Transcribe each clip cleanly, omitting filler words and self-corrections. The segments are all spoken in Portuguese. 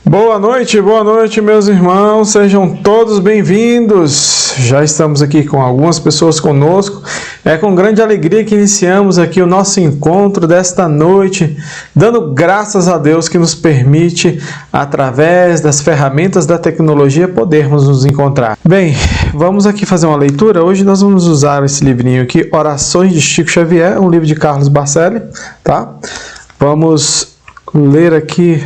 Boa noite, meus irmãos, sejam todos bem-vindos. Já estamos aqui com algumas pessoas conosco. É com grande alegria que iniciamos aqui o nosso encontro desta noite, dando graças a Deus que nos permite, através das ferramentas da tecnologia, podermos nos encontrar. Bem, vamos aqui fazer uma leitura. Hoje nós vamos usar esse livrinho aqui, Orações de Chico Xavier, um livro de Carlos Bacelli, tá? Vamos ler aqui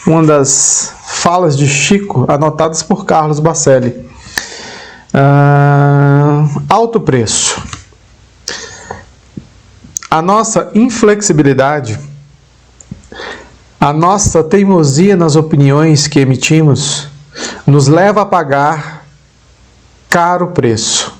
uma das falas de Chico, anotadas por Carlos Bacelli. Alto preço. A nossa inflexibilidade, a nossa teimosia nas opiniões que emitimos, nos leva a pagar caro preço.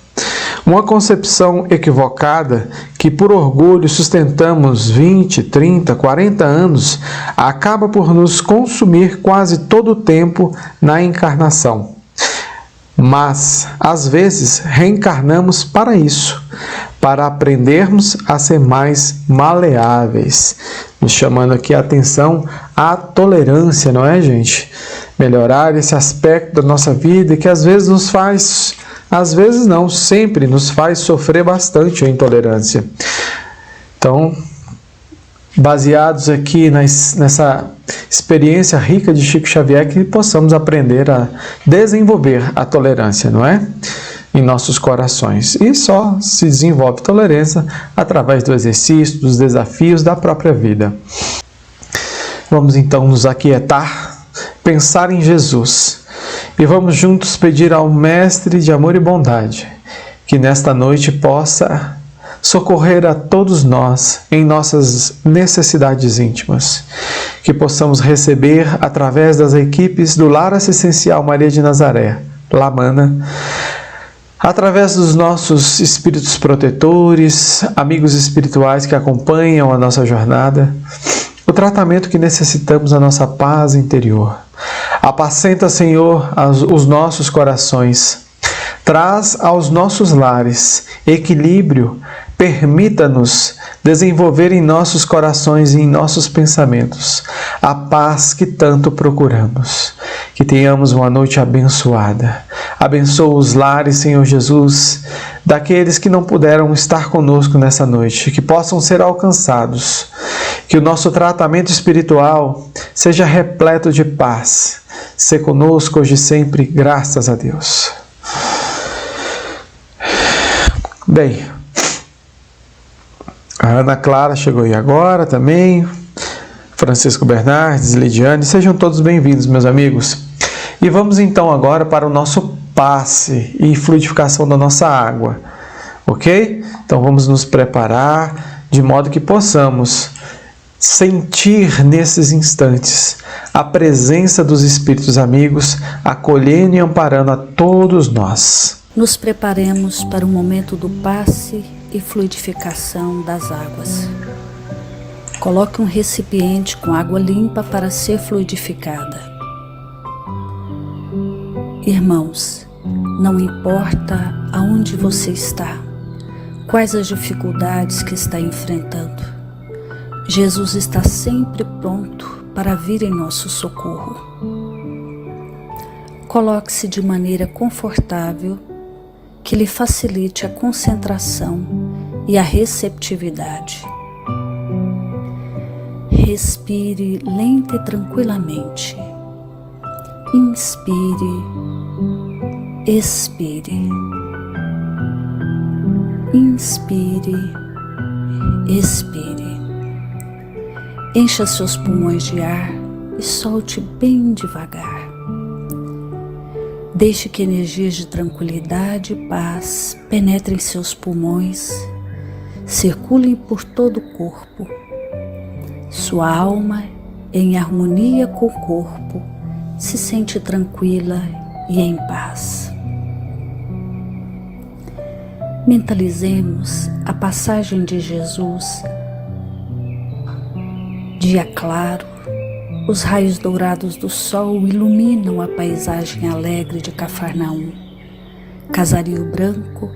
Uma concepção equivocada que por orgulho sustentamos 20, 30, 40 anos acaba por nos consumir quase todo o tempo na encarnação. Mas, às vezes, reencarnamos para isso, para aprendermos a ser mais maleáveis. Nos chamando aqui a atenção à tolerância, não é, gente? Melhorar esse aspecto da nossa vida que às vezes nos faz... Às vezes não, sempre nos faz sofrer bastante a intolerância. Então, baseados aqui nessa experiência rica de Chico Xavier, que possamos aprender a desenvolver a tolerância, não é? Em nossos corações. E só se desenvolve tolerância através do exercício, dos desafios da própria vida. Vamos então nos aquietar, pensar em Jesus. E vamos juntos pedir ao Mestre de amor e bondade que nesta noite possa socorrer a todos nós em nossas necessidades íntimas. Que possamos receber através das equipes do Lar Assistencial Maria de Nazaré, Lamana, através dos nossos espíritos protetores, amigos espirituais que acompanham a nossa jornada, o tratamento que necessitamos da nossa paz interior. Apacenta, Senhor, os nossos corações. Traz aos nossos lares equilíbrio. Permita-nos desenvolver em nossos corações e em nossos pensamentos a paz que tanto procuramos. Que tenhamos uma noite abençoada. Abençoa os lares, Senhor Jesus, daqueles que não puderam estar conosco nessa noite, que possam ser alcançados. Que o nosso tratamento espiritual seja repleto de paz. Se conosco hoje e sempre, graças a Deus. Bem, a Ana Clara chegou aí agora também, Francisco Bernardes, Lidiane, sejam todos bem-vindos, meus amigos. E vamos então agora para o nosso passe e fluidificação da nossa água, ok? Então vamos nos preparar de modo que possamos sentir nesses instantes a presença dos Espíritos amigos, acolhendo e amparando a todos nós. Nos preparemos para o momento do passe e fluidificação das águas. Coloque um recipiente com água limpa para ser fluidificada. Irmãos, não importa aonde você está, quais as dificuldades que está enfrentando, Jesus está sempre pronto para vir em nosso socorro. Coloque-se de maneira confortável que lhe facilite a concentração e a receptividade. Respire lenta e tranquilamente. Inspire, expire. Inspire, expire. Encha seus pulmões de ar e solte bem devagar. Deixe que energias de tranquilidade e paz penetrem seus pulmões, circulem por todo o corpo. Sua alma, em harmonia com o corpo, se sente tranquila e em paz. Mentalizemos a passagem de Jesus. Dia claro, os raios dourados do sol iluminam a paisagem alegre de Cafarnaum. Casario branco,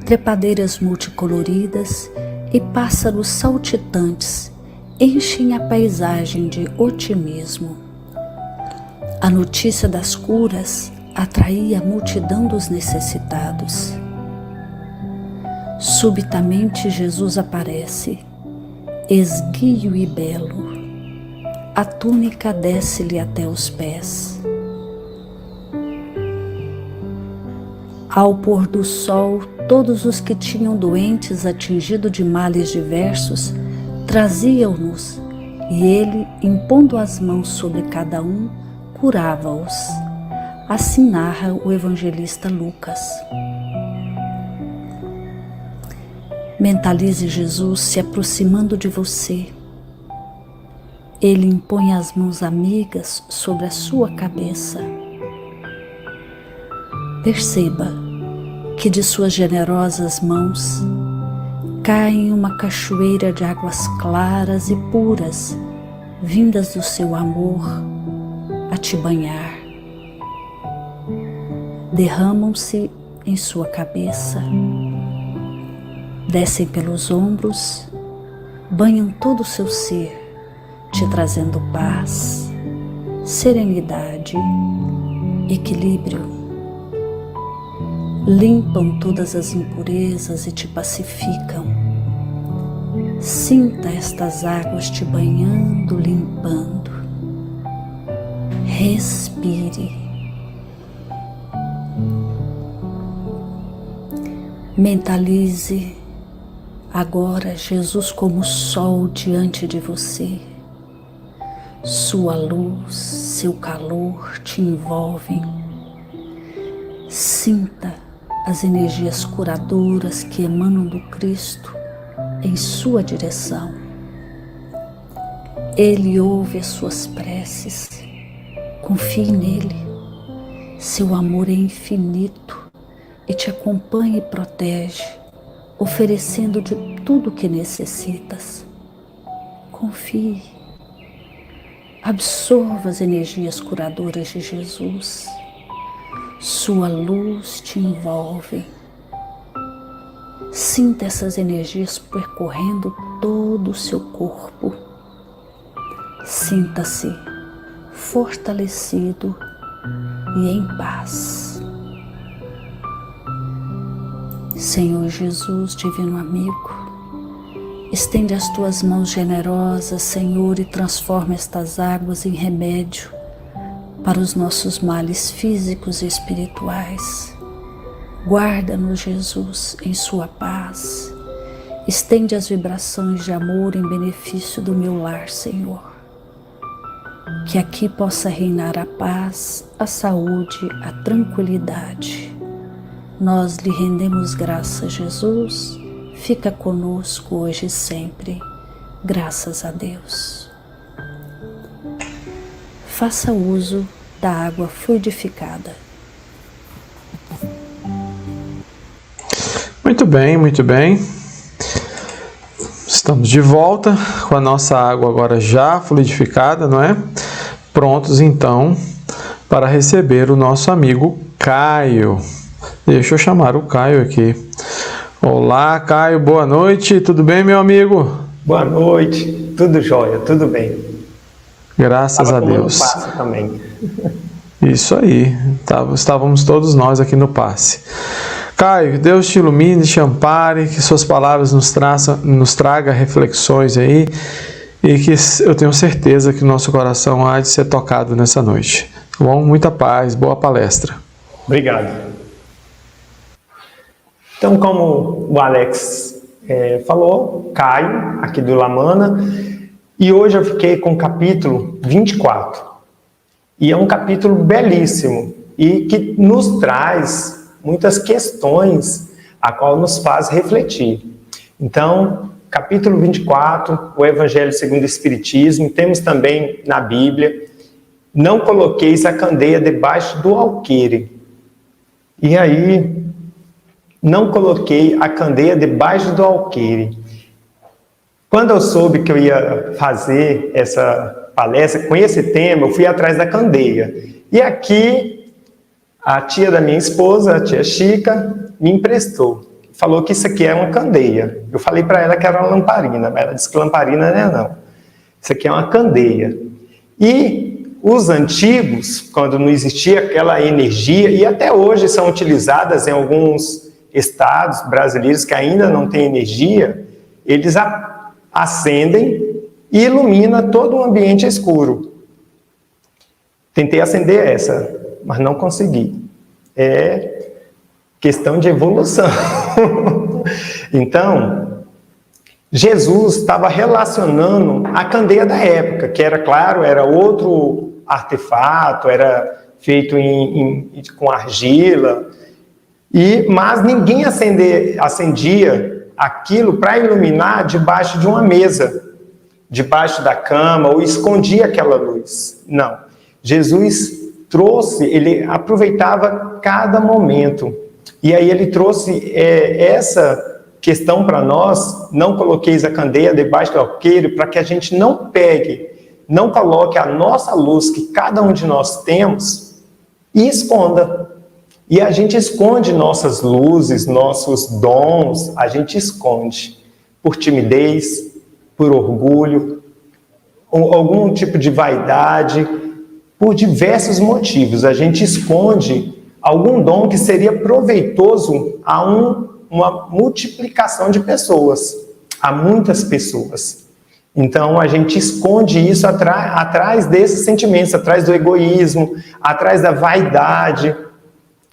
trepadeiras multicoloridas e pássaros saltitantes enchem a paisagem de otimismo. A notícia das curas atraía a multidão dos necessitados. Subitamente Jesus aparece, esguio e belo. A túnica desce-lhe até os pés. Ao pôr do sol, todos os que tinham doentes atingidos de males diversos traziam-nos, e ele, impondo as mãos sobre cada um, curava-os. Assim narra o evangelista Lucas. Mentalize Jesus se aproximando de você. Ele impõe as mãos amigas sobre a sua cabeça. Perceba que de suas generosas mãos cai uma cachoeira de águas claras e puras, vindas do seu amor a te banhar. Derramam-se em sua cabeça, descem pelos ombros, banham todo o seu ser, te trazendo paz, serenidade, equilíbrio. Limpam todas as impurezas e te pacificam. Sinta estas águas te banhando, limpando. Respire. Mentalize agora Jesus como sol diante de você. Sua luz, seu calor te envolvem. Sinta as energias curadoras que emanam do Cristo em sua direção. Ele ouve as suas preces. Confie nele. Seu amor é infinito e te acompanha e protege, oferecendo de tudo o que necessitas. Confie. Absorva as energias curadoras de Jesus. Sua luz te envolve. Sinta essas energias percorrendo todo o seu corpo. Sinta-se fortalecido e em paz. Senhor Jesus, divino amigo, estende as tuas mãos generosas, Senhor, e transforma estas águas em remédio para os nossos males físicos e espirituais. Guarda-nos, Jesus, em sua paz. Estende as vibrações de amor em benefício do meu lar, Senhor. Que aqui possa reinar a paz, a saúde, a tranquilidade. Nós lhe rendemos graças, Jesus. Fica conosco hoje e sempre. Graças a Deus. Faça uso da água fluidificada. Muito bem, muito bem. Estamos de volta com a nossa água agora já fluidificada, não é? Prontos então para receber o nosso amigo Caio. Deixa eu chamar o Caio aqui. Olá, Caio, boa noite. Tudo bem, meu amigo? Boa noite. Tudo jóia, tudo bem. Graças a Deus. Passe também. Isso aí, estávamos todos nós aqui no passe. Caio, Deus te ilumine, te ampare, que suas palavras nos traga reflexões aí, e que eu tenho certeza que o nosso coração há de ser tocado nessa noite. Tá bom? Muita paz, boa palestra. Obrigado. Então, como o Alex falou, Caio, aqui do Lamana, e hoje eu fiquei com o capítulo 24. E é um capítulo belíssimo e que nos traz muitas questões a qual nos faz refletir. Então, capítulo 24, o Evangelho segundo o Espiritismo, temos também na Bíblia, não coloqueis a candeia debaixo do alqueire. E aí, não coloquei a candeia debaixo do alqueire. Quando eu soube que eu ia fazer essa palestra com esse tema, eu fui atrás da candeia. E aqui, a tia da minha esposa, a tia Chica, me emprestou. Falou que isso aqui é uma candeia. Eu falei para ela que era uma lamparina, mas ela disse que lamparina não é não. Isso aqui é uma candeia. E os antigos, quando não existia aquela energia, e até hoje são utilizadas em alguns estados brasileiros que ainda não têm energia, eles acendem e ilumina todo o ambiente escuro. Tentei acender essa, mas não consegui. É questão de evolução. Então, Jesus estava relacionando a candeia da época, que era, claro, era outro artefato, era feito com argila, mas ninguém acendia aquilo para iluminar debaixo de uma mesa, debaixo da cama, ou escondia aquela luz. Não. Jesus ele aproveitava cada momento. E aí ele trouxe essa questão para nós: não coloqueis a candeia debaixo do alqueire, para que a gente não coloque a nossa luz, que cada um de nós temos, e esconda. E a gente esconde nossas luzes, nossos dons, a gente esconde por timidez, por orgulho, ou algum tipo de vaidade, por diversos motivos. A gente esconde algum dom que seria proveitoso a uma multiplicação de pessoas, a muitas pessoas. Então, a gente esconde isso atrás desses sentimentos, atrás do egoísmo, atrás da vaidade,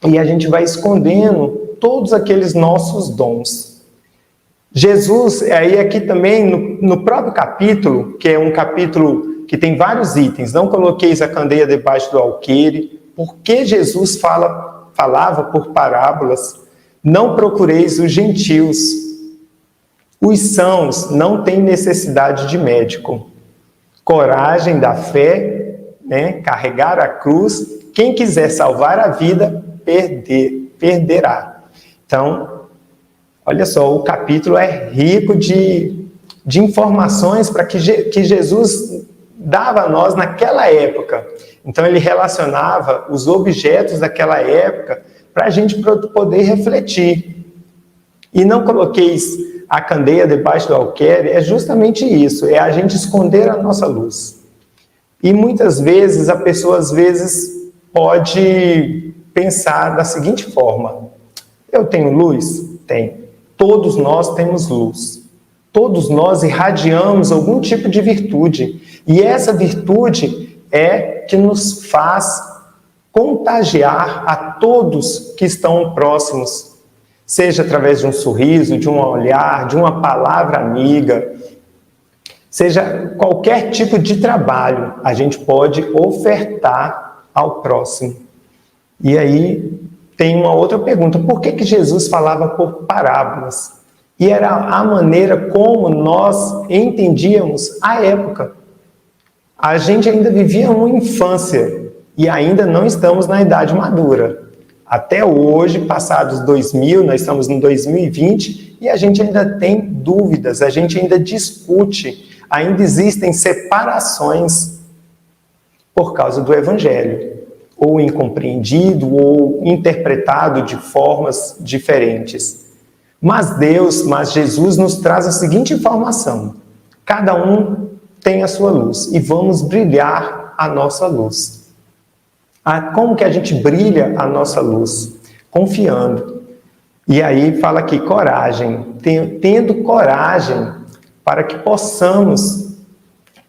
e a gente vai escondendo todos aqueles nossos dons. Jesus, aí aqui também, no próprio capítulo, que é um capítulo que tem vários itens: não coloqueis a candeia debaixo do alqueire, porque Jesus falava por parábolas. Não procureis os gentios. Os sãos não têm necessidade de médico. Coragem da fé, né? Carregar a cruz. Quem quiser salvar a vida, perderá. Então, olha só, o capítulo é rico de informações para que Jesus dava a nós naquela época. Então ele relacionava os objetos daquela época para a gente poder refletir. E não coloqueis a candeia debaixo do alqueire, é justamente isso, é a gente esconder a nossa luz. E muitas vezes a pessoa pode pensar da seguinte forma: eu tenho luz? Tenho. Todos nós temos luz. Todos nós irradiamos algum tipo de virtude. E essa virtude é que nos faz contagiar a todos que estão próximos. Seja através de um sorriso, de um olhar, de uma palavra amiga. Seja qualquer tipo de trabalho, a gente pode ofertar ao próximo. E aí tem uma outra pergunta: por que Jesus falava por parábolas? E era a maneira como nós entendíamos a época. A gente ainda vivia uma infância e ainda não estamos na idade madura. Até hoje, passados 2000, nós estamos em 2020 e a gente ainda tem dúvidas, a gente ainda discute, ainda existem separações por causa do Evangelho, ou incompreendido, ou interpretado de formas diferentes. Mas Jesus nos traz a seguinte informação: cada um tem a sua luz e vamos brilhar a nossa luz. Como que a gente brilha a nossa luz? Confiando. E aí fala aqui, coragem. Tendo coragem para que possamos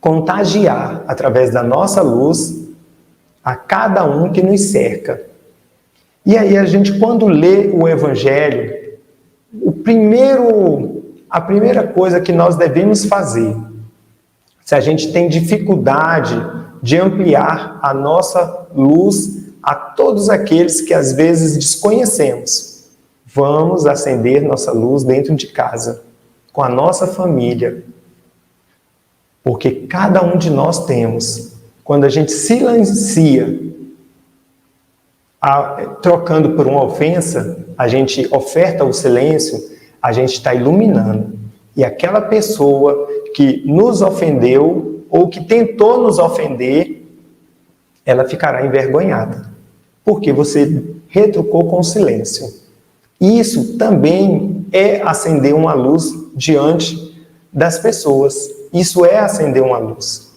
contagiar através da nossa luz a cada um que nos cerca. E aí a gente, quando lê o Evangelho, a primeira coisa que nós devemos fazer, se a gente tem dificuldade de ampliar a nossa luz a todos aqueles que às vezes desconhecemos, vamos acender nossa luz dentro de casa, com a nossa família. Porque cada um de nós temos. Quando a gente silencia, trocando por uma ofensa, a gente oferta o silêncio, a gente está iluminando. E aquela pessoa que nos ofendeu ou que tentou nos ofender, ela ficará envergonhada. Porque você retrucou com silêncio. Isso também é acender uma luz diante das pessoas. Isso é acender uma luz.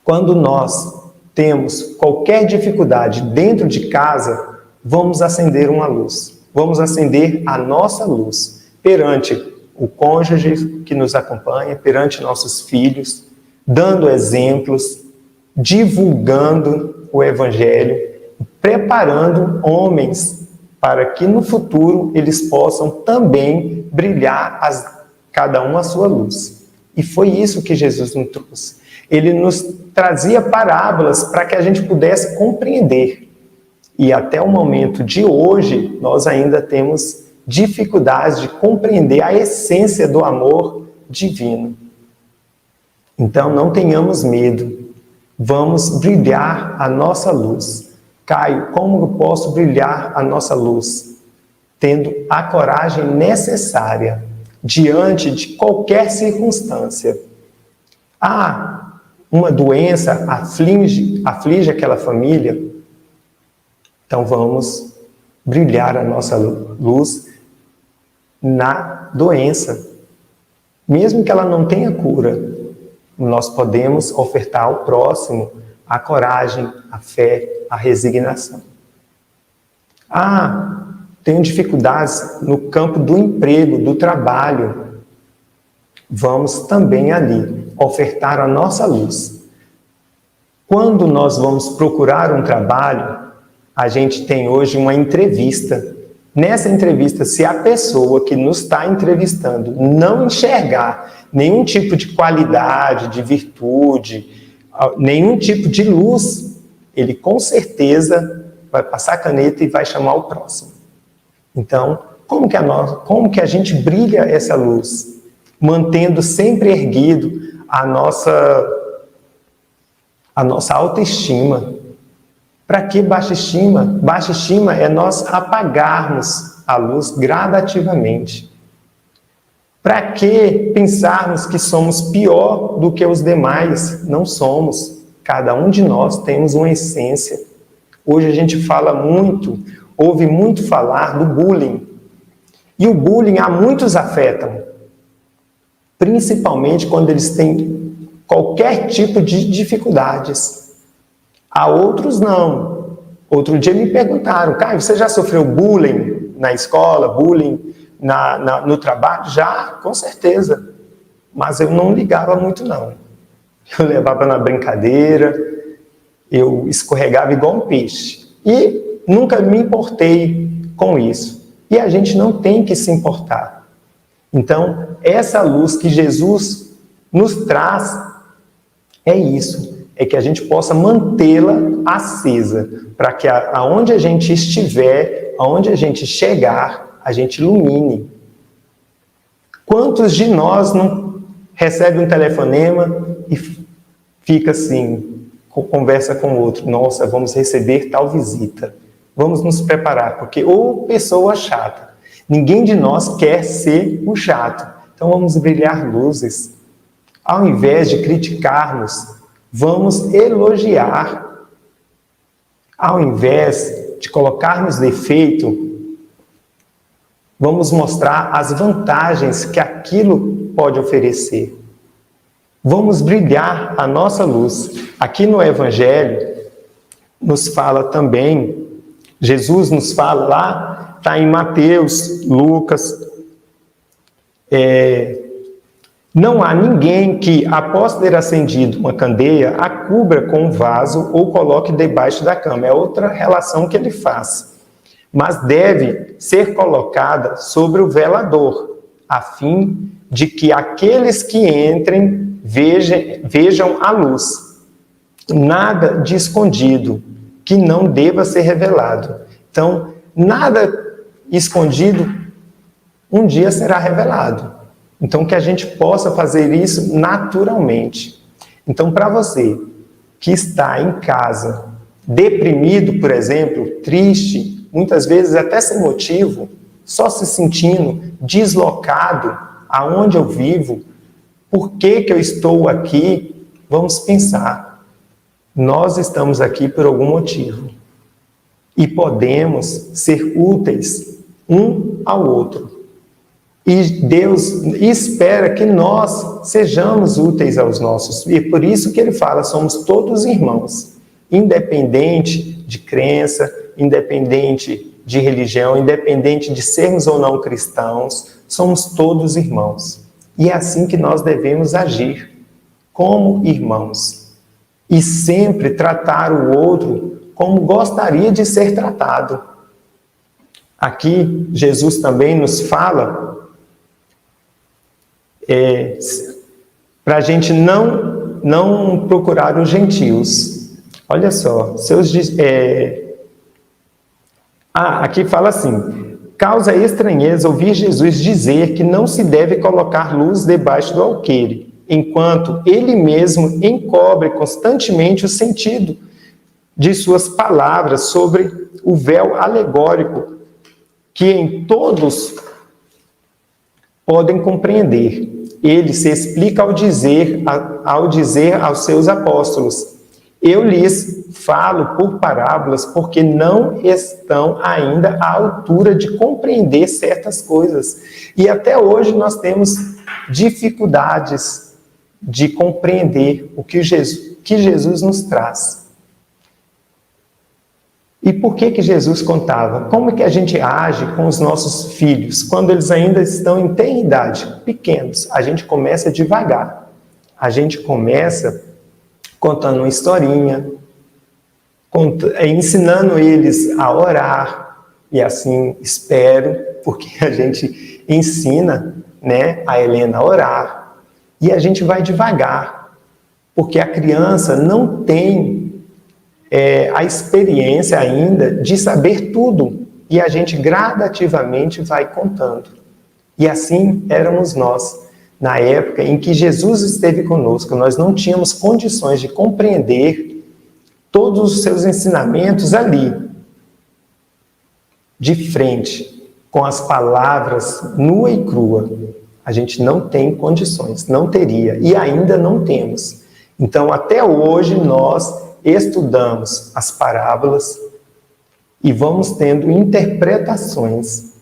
Quando nós temos qualquer dificuldade dentro de casa, vamos acender uma luz. Vamos acender a nossa luz perante o cônjuge que nos acompanha, perante nossos filhos, dando exemplos, divulgando o Evangelho, preparando homens para que no futuro eles possam também brilhar cada um a sua luz. E foi isso que Jesus nos trouxe. Ele nos trazia parábolas para que a gente pudesse compreender. E até o momento de hoje, nós ainda temos dificuldades de compreender a essência do amor divino. Então, não tenhamos medo. Vamos brilhar a nossa luz. Caio, como eu posso brilhar a nossa luz? Tendo a coragem necessária diante de qualquer circunstância. Uma doença aflige aquela família. Então, vamos brilhar a nossa luz na doença. Mesmo que ela não tenha cura, nós podemos ofertar ao próximo a coragem, a fé, a resignação. Tenho dificuldades no campo do emprego, do trabalho. Vamos também ali ofertar a nossa luz. Quando nós vamos procurar um trabalho, a gente tem hoje uma entrevista. Nessa entrevista, se a pessoa que nos está entrevistando não enxergar nenhum tipo de qualidade, de virtude, nenhum tipo de luz, ele com certeza vai passar a caneta e vai chamar o próximo. Então, como que a gente brilha essa luz? Mantendo sempre erguido a nossa autoestima. Para que baixa estima? Baixa estima é nós apagarmos a luz gradativamente. Para que pensarmos que somos pior do que os demais? Não somos. Cada um de nós temos uma essência. Hoje a gente ouve muito falar do bullying. E o bullying a muitos afetam. Principalmente quando eles têm qualquer tipo de dificuldades. A outros não. Outro dia me perguntaram, Caio, você já sofreu bullying na escola, bullying no trabalho? Já, com certeza. Mas eu não ligava muito não. Eu levava na brincadeira, eu escorregava igual um peixe. E nunca me importei com isso. E a gente não tem que se importar. Então, essa luz que Jesus nos traz é isso. É que a gente possa mantê-la acesa, para que aonde a gente estiver, aonde a gente chegar, a gente ilumine. Quantos de nós não recebe um telefonema e fica assim, conversa com o outro, nossa, vamos receber tal visita, vamos nos preparar, porque ou pessoa chata, ninguém de nós quer ser o chato, então vamos brilhar luzes. Ao invés de criticarmos, vamos elogiar. Ao invés de colocarmos defeito, vamos mostrar as vantagens que aquilo pode oferecer. Vamos brilhar a nossa luz. Aqui no Evangelho, nos fala também, Jesus nos fala lá, está em Mateus, Lucas, não há ninguém que, após ter acendido uma candeia, a cubra com um vaso ou coloque debaixo da cama. É outra relação que ele faz. Mas deve ser colocada sobre o velador, a fim de que aqueles que entrem vejam a luz. Nada de escondido que não deva ser revelado. Então, nada escondido um dia será revelado. Então, que a gente possa fazer isso naturalmente. Então, para você que está em casa, deprimido, por exemplo, triste, muitas vezes até sem motivo, só se sentindo deslocado, aonde eu vivo, por que eu estou aqui, vamos pensar. Nós estamos aqui por algum motivo. E podemos ser úteis um ao outro. E Deus espera que nós sejamos úteis aos nossos. E é por isso que ele fala, somos todos irmãos. independente de crença, independente de religião, independente de sermos ou não cristãos, somos todos irmãos. E é assim que nós devemos agir, como irmãos. E sempre tratar o outro como gostaria de ser tratado. Aqui, Jesus também nos fala para a gente não procurar os gentios. Olha só, aqui fala assim: causa estranheza ouvir Jesus dizer que não se deve colocar luz debaixo do alqueire, enquanto ele mesmo encobre constantemente o sentido de suas palavras sobre o véu alegórico que em todos podem compreender. Ele se explica ao dizer aos seus apóstolos: eu lhes falo por parábolas porque não estão ainda à altura de compreender certas coisas. E até hoje nós temos dificuldades de compreender o que Jesus nos traz. E por que Jesus contava? Como é que a gente age com os nossos filhos quando eles ainda estão em tenra idade, pequenos? A gente começa devagar. A gente começa contando uma historinha, ensinando eles a orar, e assim espero, porque a gente ensina, né, a Helena a orar, e a gente vai devagar, porque a criança não tem a experiência ainda de saber tudo, e a gente gradativamente vai contando. E assim éramos nós. Na época em que Jesus esteve conosco, nós não tínhamos condições de compreender todos os seus ensinamentos ali, de frente, com as palavras nua e crua. A gente não tem condições, não teria, e ainda não temos. Então, até hoje, nós estudamos as parábolas e vamos tendo interpretações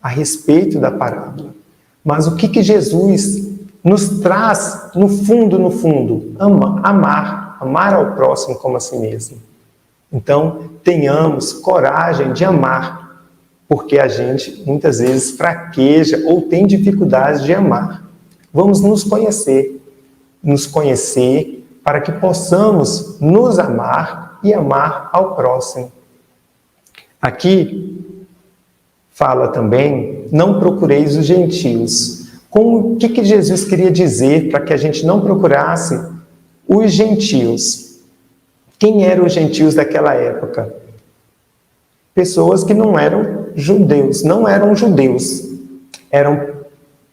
a respeito da parábola. Mas o que Jesus nos traz no fundo? Amar ao próximo como a si mesmo. Então, tenhamos coragem de amar, porque a gente muitas vezes fraqueja ou tem dificuldade de amar. Vamos nos conhecer para que possamos nos amar e amar ao próximo. Aqui fala também: não procureis os gentios. O que Jesus queria dizer para que a gente não procurasse os gentios? Quem eram os gentios daquela época? Pessoas que não eram judeus.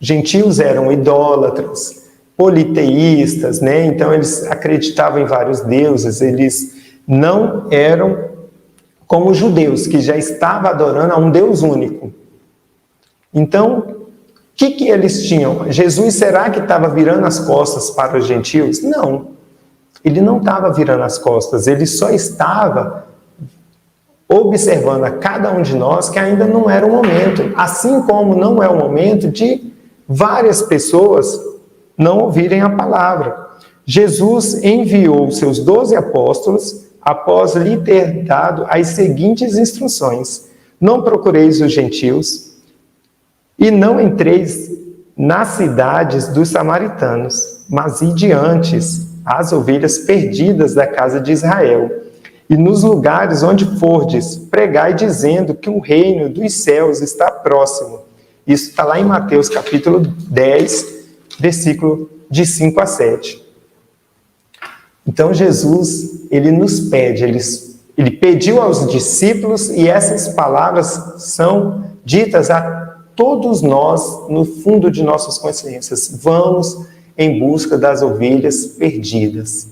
Gentios eram idólatras, politeístas, né? Então eles acreditavam em vários deuses, eles não eram como os judeus, que já estavam adorando a um Deus único. Então, o que eles tinham? Jesus, será que estava virando as costas para os gentios? Não, ele não estava virando as costas, ele só estava observando a cada um de nós que ainda não era o momento, assim como não é o momento de várias pessoas não ouvirem a palavra. Jesus enviou seus 12 apóstolos após lhe ter dado as seguintes instruções: não procureis os gentios e não entreis nas cidades dos samaritanos, mas ide antes às ovelhas perdidas da casa de Israel. E nos lugares onde fordes, pregai dizendo que o reino dos céus está próximo. Isso está lá em Mateus capítulo 10, versículo de 5 a 7. Então Jesus, ele nos pede, ele pediu aos discípulos, e essas palavras são ditas a todos nós no fundo de nossas consciências: vamos em busca das ovelhas perdidas.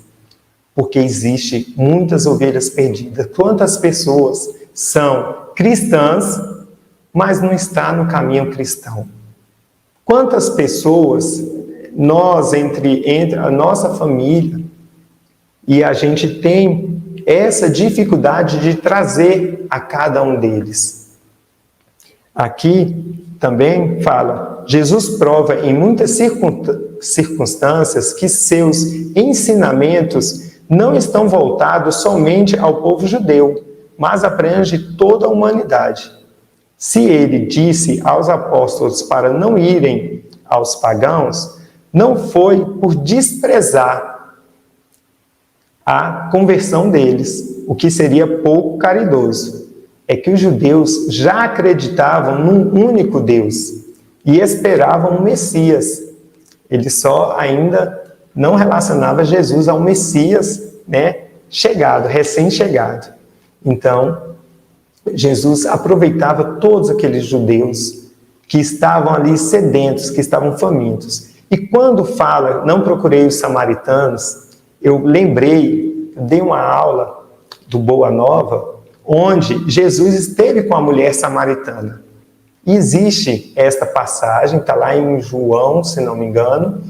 Porque existe muitas ovelhas perdidas. Quantas pessoas são cristãs, mas não estão no caminho cristão? Quantas pessoas nós, entre a nossa família, e a gente tem essa dificuldade de trazer a cada um deles? Aqui também fala: Jesus prova em muitas circunstâncias que seus ensinamentos não estão voltados somente ao povo judeu, mas abrange toda a humanidade. Se ele disse aos apóstolos para não irem aos pagãos, não foi por desprezar a conversão deles, o que seria pouco caridoso. É que os judeus já acreditavam num único Deus e esperavam o Messias. Ele só ainda não relacionava Jesus ao Messias, né, chegado, recém-chegado. Então, Jesus aproveitava todos aqueles judeus que estavam ali sedentos, que estavam famintos. E quando fala, não procurei os samaritanos, eu lembrei, eu dei uma aula do Boa Nova, onde Jesus esteve com a mulher samaritana. E existe esta passagem, está lá em João, se não me engano,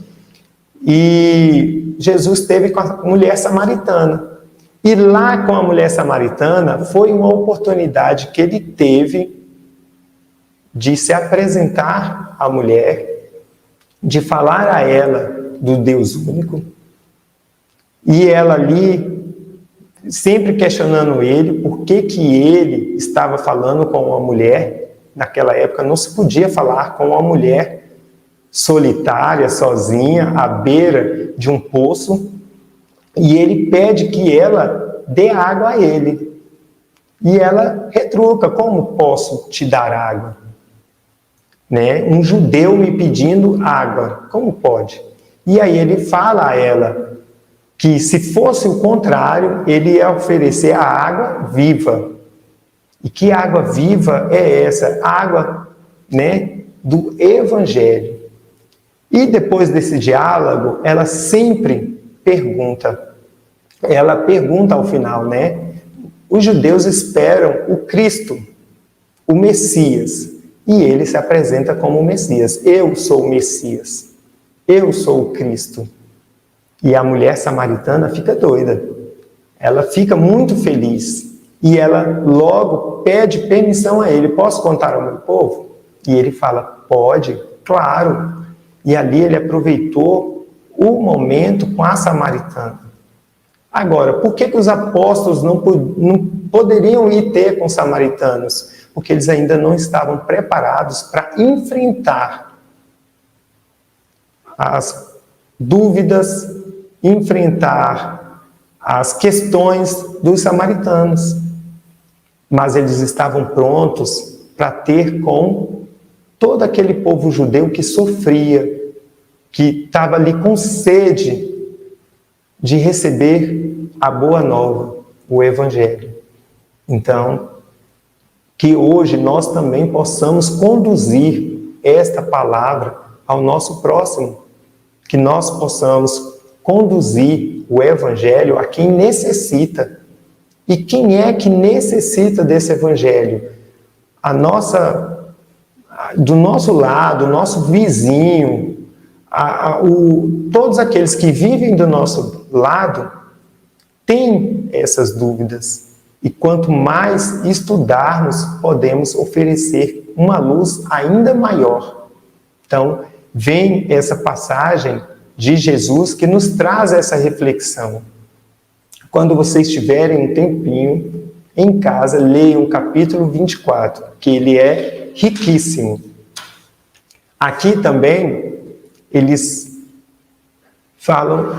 e Jesus esteve com a mulher samaritana. E lá com a mulher samaritana foi uma oportunidade que ele teve de se apresentar à mulher, de falar a ela do Deus único, e ela ali sempre questionando ele por que ele estava falando com uma mulher. Naquela época não se podia falar com uma mulher solitária, sozinha, à beira de um poço, e ele pede que ela dê água a ele. E ela retruca: como posso te dar água? Né? Um judeu me pedindo água, como pode? E aí ele fala a ela que se fosse o contrário, ele ia oferecer a água viva. E que água viva é essa? Água, né, do Evangelho. E depois desse diálogo, ela sempre pergunta. Ela pergunta ao final, né? Os judeus esperam o Cristo, o Messias. E ele se apresenta como o Messias. Eu sou o Messias. Eu sou o Cristo. E a mulher samaritana fica doida. Ela fica muito feliz. E ela logo pede permissão a ele. Posso contar ao meu povo? E ele fala: pode, claro. E ali ele aproveitou o momento com a samaritana. Agora, por que os apóstolos não poderiam ir ter com os samaritanos? Porque eles ainda não estavam preparados para enfrentar as dúvidas, enfrentar as questões dos samaritanos. Mas eles estavam prontos para ter com todo aquele povo judeu que sofria, que estava ali com sede de receber a boa nova, o Evangelho. Então, que hoje nós também possamos conduzir esta palavra ao nosso próximo, que nós possamos conduzir o Evangelho a quem necessita. E quem é que necessita desse Evangelho? Do nosso lado, o nosso vizinho, todos aqueles que vivem do nosso lado têm essas dúvidas. E quanto mais estudarmos, podemos oferecer uma luz ainda maior. Então, vem essa passagem de Jesus que nos traz essa reflexão. Quando vocês tiverem um tempinho em casa, leiam o capítulo 24, que ele é riquíssimo. Aqui também,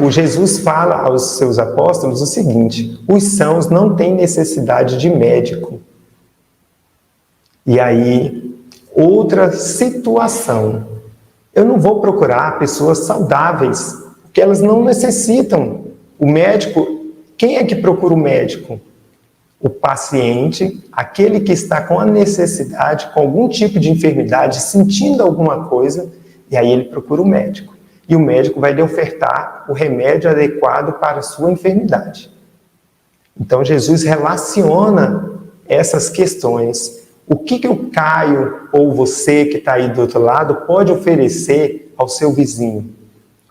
Jesus fala aos seus apóstolos o seguinte: os sãos não têm necessidade de médico. E aí, outra situação. Eu não vou procurar pessoas saudáveis, porque elas não necessitam. O médico, quem é que procura o médico? O paciente, aquele que está com a necessidade, com algum tipo de enfermidade, sentindo alguma coisa, e aí ele procura o médico. E o médico vai lhe ofertar o remédio adequado para a sua enfermidade. Então Jesus relaciona essas questões. O que o Caio, ou você que está aí do outro lado, pode oferecer ao seu vizinho,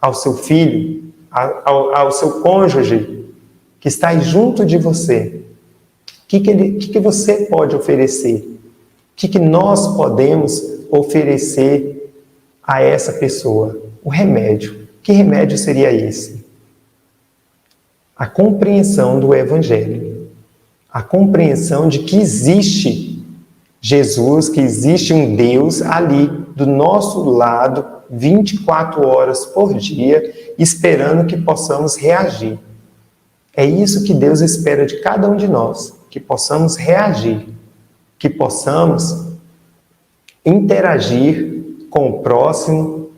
ao seu filho, ao seu cônjuge, que está aí junto de você? O que você pode oferecer? O que nós podemos oferecer a essa pessoa? O remédio. Que remédio seria esse? a compreensão do Evangelho, a compreensão de que existe Jesus, que existe um Deus ali do nosso lado, 24 horas por dia, esperando que possamos reagir. É isso que Deus espera de cada um de nós, que possamos reagir, que possamos interagir com o próximo,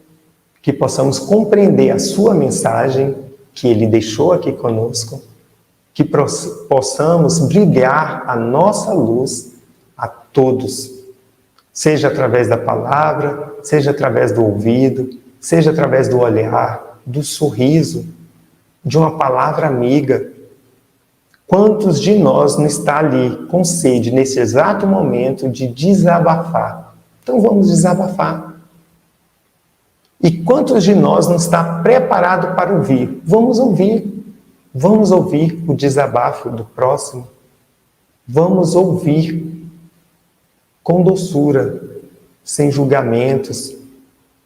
que possamos compreender a sua mensagem que Ele deixou aqui conosco, que possamos brilhar a nossa luz a todos, seja através da palavra, seja através do ouvido, seja através do olhar, do sorriso, de uma palavra amiga. Quantos de nós não está ali com sede, nesse exato momento, de desabafar? Então vamos desabafar. E quantos de nós não está preparado para ouvir? Vamos ouvir. Vamos ouvir o desabafo do próximo. Vamos ouvir com doçura, sem julgamentos,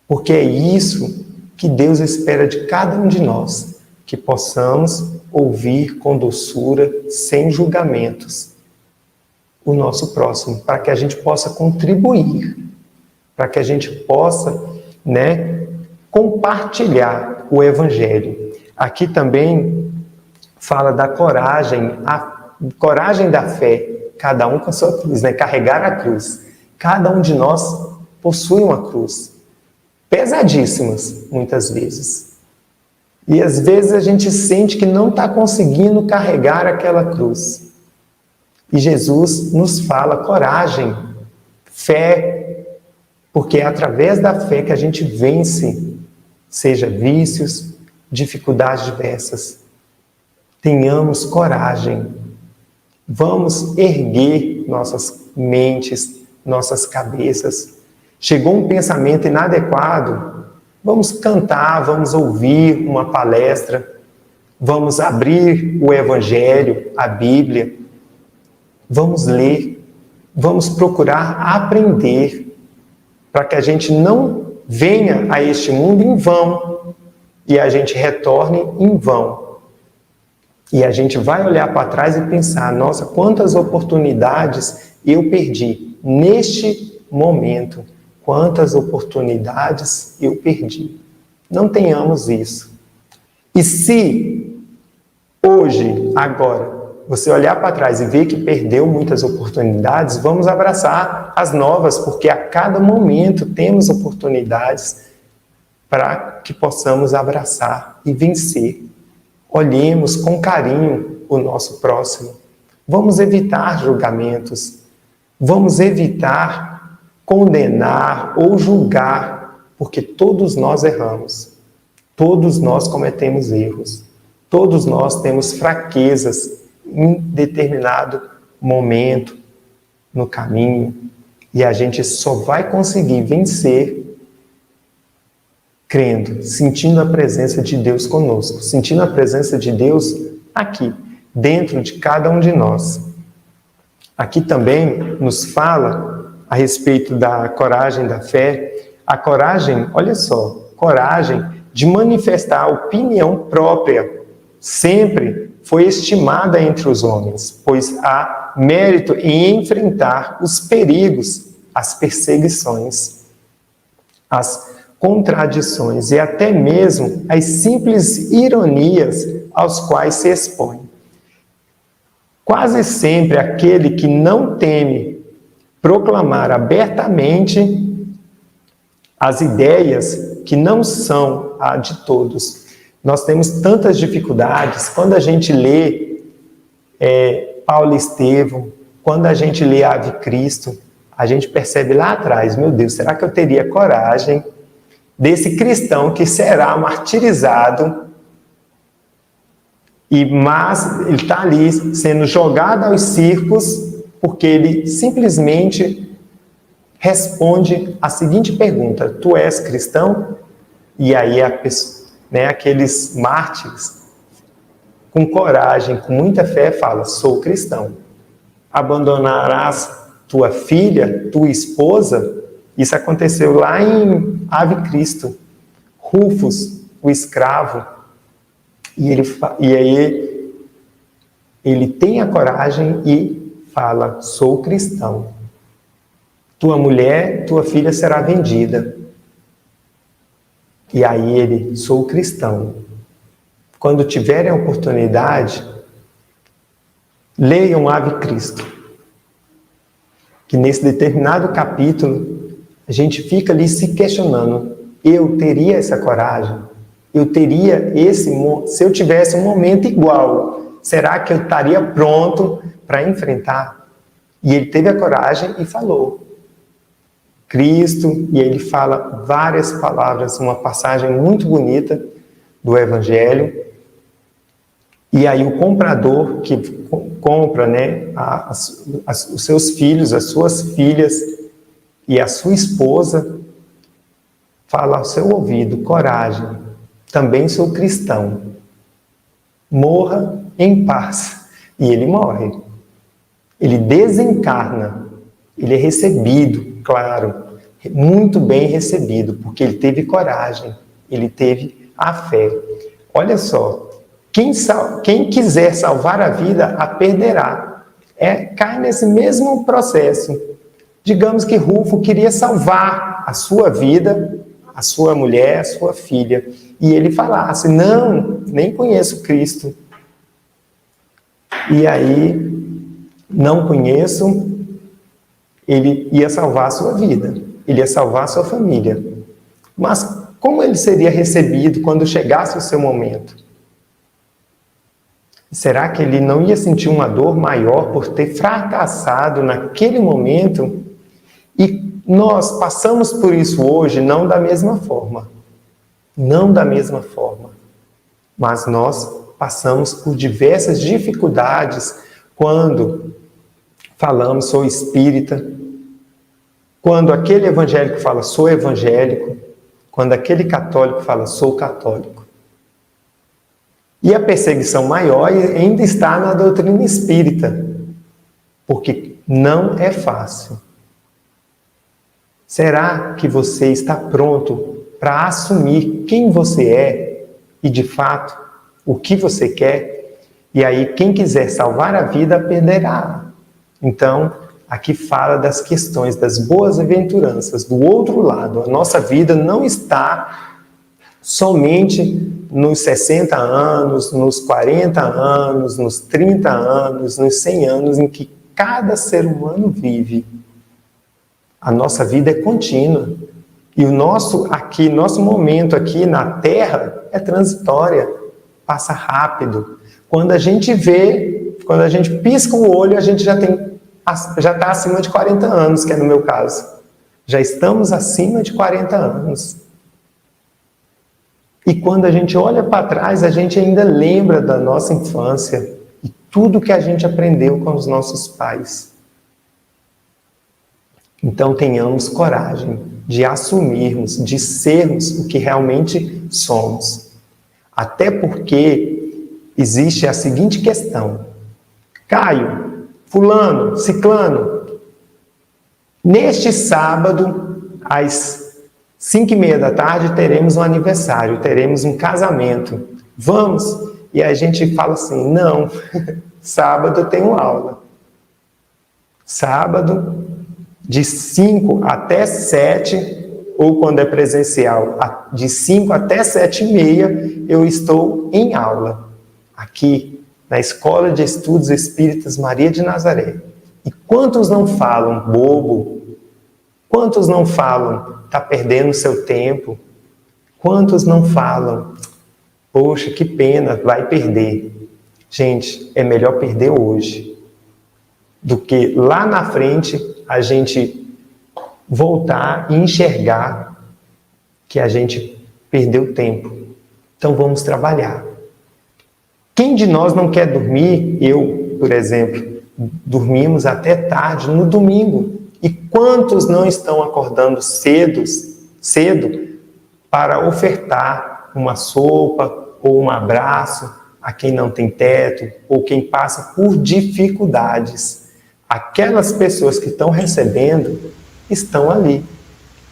porque é isso que Deus espera de cada um de nós, que possamos ouvir com doçura, sem julgamentos, o nosso próximo, para que a gente possa contribuir, para que a gente possa, compartilhar o Evangelho. Aqui também fala da coragem, a coragem da fé, cada um com a sua cruz, carregar a cruz. Cada um de nós possui uma cruz, pesadíssimas, muitas vezes. E às vezes a gente sente que não está conseguindo carregar aquela cruz. E Jesus nos fala coragem, fé, porque é através da fé que a gente vence, seja vícios, dificuldades diversas. Tenhamos coragem. Vamos erguer nossas mentes, nossas cabeças. Chegou um pensamento inadequado, vamos cantar, vamos ouvir uma palestra, vamos abrir o Evangelho, a Bíblia, vamos ler, vamos procurar aprender, para que a gente não venha a este mundo em vão e a gente retorne em vão. E a gente vai olhar para trás e pensar, nossa, quantas oportunidades eu perdi neste momento. Quantas oportunidades eu perdi. Não tenhamos isso. E se hoje, agora, você olhar para trás e ver que perdeu muitas oportunidades, vamos abraçar as novas, porque a cada momento temos oportunidades para que possamos abraçar e vencer. Olhemos com carinho o nosso próximo. Vamos evitar julgamentos. Vamos evitar condenar ou julgar, porque todos nós erramos. Todos nós cometemos erros. Todos nós temos fraquezas em determinado momento no caminho. E a gente só vai conseguir vencer crendo, sentindo a presença de Deus conosco, sentindo a presença de Deus aqui, dentro de cada um de nós. Aqui também nos fala a respeito da coragem da fé, a coragem, olha só, coragem de manifestar a opinião própria, sempre foi estimada entre os homens, pois há mérito em enfrentar os perigos, as perseguições, as contradições e até mesmo as simples ironias aos quais se expõe. Quase sempre aquele que não teme proclamar abertamente as ideias que não são a de todos. Nós temos tantas dificuldades quando a gente lê Paulo e Estevão, quando a gente lê Ave Cristo, a gente percebe lá atrás, meu Deus, será que eu teria coragem desse cristão que será martirizado, mas ele está ali sendo jogado aos circos, porque ele simplesmente responde a seguinte pergunta: tu és cristão? E aí aqueles mártires, com coragem, com muita fé, fala: sou cristão. Abandonarás tua filha, tua esposa? Isso aconteceu lá em Ave Cristo. Rufus, o escravo, e aí ele tem a coragem e fala: sou cristão. Tua mulher, tua filha será vendida. E aí ele: sou cristão. Quando tiverem a oportunidade, leiam Ave Cristo. Que nesse determinado capítulo, a gente fica ali se questionando: eu teria essa coragem? Eu teria se eu tivesse um momento igual, será que eu estaria pronto para enfrentar? E ele teve a coragem e falou. Cristo, e ele fala várias palavras, uma passagem muito bonita do Evangelho. E aí o comprador que compra, né, os seus filhos, as suas filhas e a sua esposa, fala ao seu ouvido: coragem, também sou cristão, morra em paz. E ele morre. Ele desencarna, ele é recebido, claro, muito bem recebido, porque ele teve coragem, ele teve a fé. Olha só, quem quiser salvar a vida, a perderá. Cai nesse mesmo processo. Digamos que Rufo queria salvar a sua vida, a sua mulher, a sua filha, e ele falasse: não, nem conheço Cristo. E aí, não conheço, ele ia salvar a sua vida, ele ia salvar a sua família. Mas como ele seria recebido quando chegasse o seu momento? Será que ele não ia sentir uma dor maior por ter fracassado naquele momento? E nós passamos por isso hoje, não da mesma forma. Não da mesma forma. Mas nós passamos por diversas dificuldades quando falamos: sou espírita. Quando aquele evangélico fala: sou evangélico. Quando aquele católico fala: sou católico. E a perseguição maior ainda está na doutrina espírita, porque não é fácil. Será que você está pronto para assumir quem você é e, de fato, o que você quer? E aí, quem quiser salvar a vida, perderá. Então, aqui fala das questões das boas-aventuranças. Do outro lado, a nossa vida não está somente nos 60 anos, nos 40 anos, nos 30 anos, nos 100 anos em que cada ser humano vive. A nossa vida é contínua. E o nosso momento aqui na Terra é transitória, passa rápido. Quando a gente pisca o olho, a gente já está acima de 40 anos, que é no meu caso. Já estamos acima de 40 anos. E quando a gente olha para trás, a gente ainda lembra da nossa infância e tudo que a gente aprendeu com os nossos pais. Então tenhamos coragem de assumirmos, de sermos o que realmente somos. Até porque existe a seguinte questão: Caio, fulano, ciclano, neste sábado, às 5h30 da tarde, teremos um aniversário, teremos um casamento. Vamos? E a gente fala assim: não, sábado eu tenho aula. Sábado, de 5 até 7, ou quando é presencial, de 5 até 7h30, eu estou em aula, aqui na Escola de Estudos Espíritas Maria de Nazaré. E quantos não falam: bobo? Quantos não falam: está perdendo seu tempo? Quantos não falam: poxa, que pena, vai perder? Gente, é melhor perder hoje, do que lá na frente a gente voltar e enxergar que a gente perdeu tempo. Então vamos trabalhar. Quem de nós não quer dormir? Eu, por exemplo, dormimos até tarde no domingo. E quantos não estão acordando cedo para ofertar uma sopa ou um abraço a quem não tem teto ou quem passa por dificuldades? Aquelas pessoas que estão recebendo estão ali,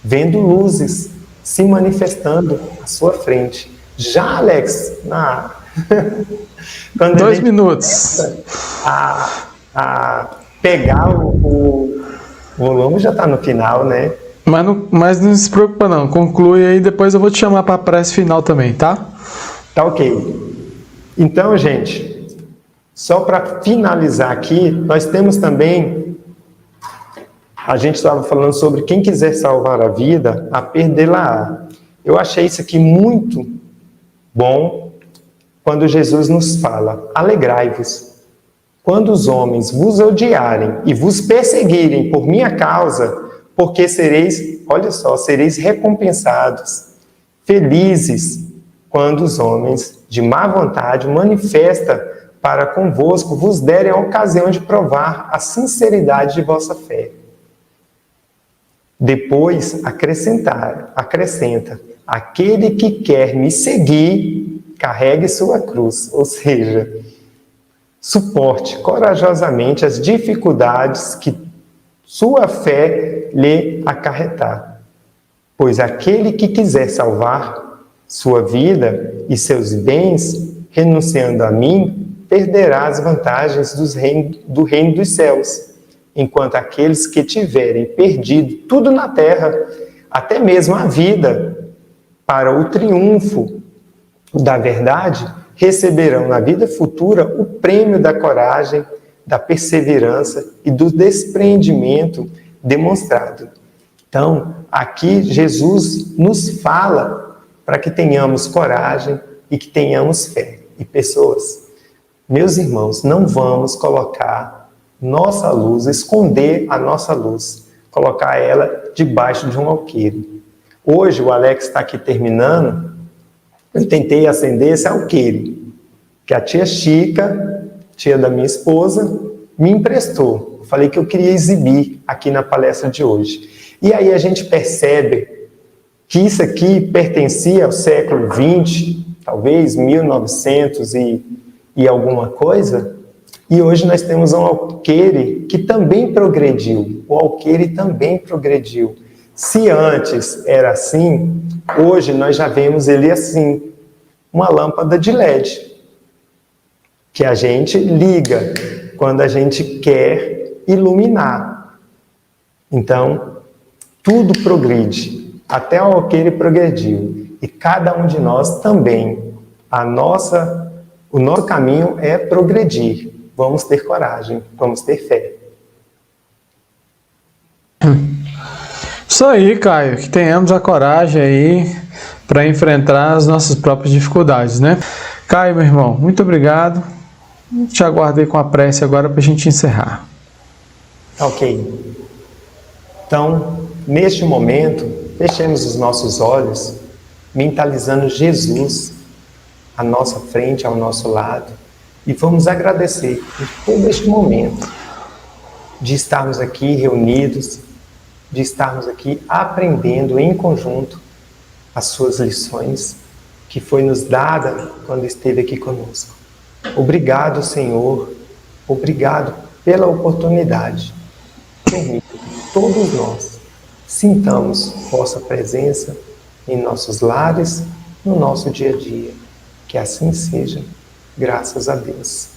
vendo luzes se manifestando à sua frente. Já, Alex, Quando 2 minutos. a pegar o volume, já está no final, né? Mas não se preocupa não, conclui aí, depois eu vou te chamar para a prece final também, tá? Tá ok. Então, gente, só para finalizar aqui, nós temos também, a gente estava falando sobre quem quiser salvar a vida, a perdê-la-á. Eu achei isso aqui muito bom quando Jesus nos fala: alegrai-vos. Quando os homens vos odiarem e vos perseguirem por minha causa, porque sereis, olha só, sereis recompensados. Felizes quando os homens de má vontade manifesta para convosco vos derem a ocasião de provar a sinceridade de vossa fé. Depois acrescenta, aquele que quer me seguir, carregue sua cruz, ou seja, suporte corajosamente as dificuldades que sua fé lhe acarretar. Pois aquele que quiser salvar sua vida e seus bens, renunciando a mim, perderá as vantagens do reino dos céus, enquanto aqueles que tiverem perdido tudo na terra, até mesmo a vida, para o triunfo da verdade, receberão na vida futura o prêmio da coragem, da perseverança e do despreendimento demonstrado. Então, aqui Jesus nos fala para que tenhamos coragem e que tenhamos fé. E pessoas, meus irmãos, não vamos colocar nossa luz, esconder a nossa luz, colocar ela debaixo de um alqueire. Hoje o Alex está aqui terminando, eu tentei acender esse alqueire, que a tia Chica, tia da minha esposa, me emprestou. Eu falei que eu queria exibir aqui na palestra de hoje. E aí a gente percebe que isso aqui pertencia ao século XX, talvez 1900 e alguma coisa, e hoje nós temos um alqueire que também progrediu. O alqueire também progrediu. Se antes era assim, hoje nós já vemos ele assim, uma lâmpada de LED, que a gente liga quando a gente quer iluminar. Então, tudo progride, até o alqueire progrediu, e cada um de nós também. O nosso caminho é progredir. Vamos ter coragem, vamos ter fé. Isso aí, Caio, que tenhamos a coragem aí para enfrentar as nossas próprias dificuldades, né? Caio, meu irmão, muito obrigado. Te aguardei com a prece agora para a gente encerrar. Ok. Então, neste momento, fechemos os nossos olhos, mentalizando Jesus à nossa frente, ao nosso lado, e vamos agradecer por todo este momento de estarmos aqui reunidos, de estarmos aqui aprendendo em conjunto as suas lições que foi nos dada quando esteve aqui conosco. Obrigado, Senhor, obrigado pela oportunidade. Permita que todos nós sintamos vossa presença em nossos lares, no nosso dia a dia. Que assim seja, graças a Deus.